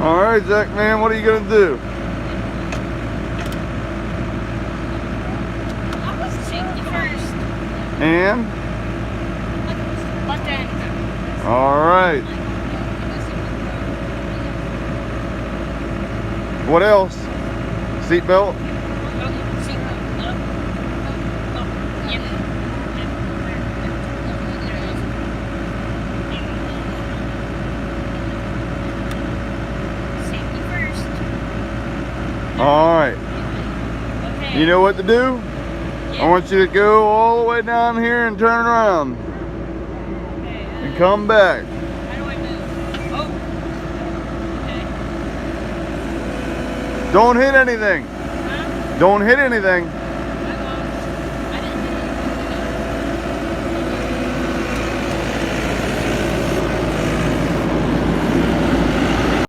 All right, Zach, man, what are you gonna do? Safety first. And? Left end. All right. What else? Seatbelt? Safety first. All right. Okay. You know what to do? I want you to go all the way down here and turn around Okay, and come back. how do I move? Oh. Okay. Don't hit anything. Huh? Don't hit anything.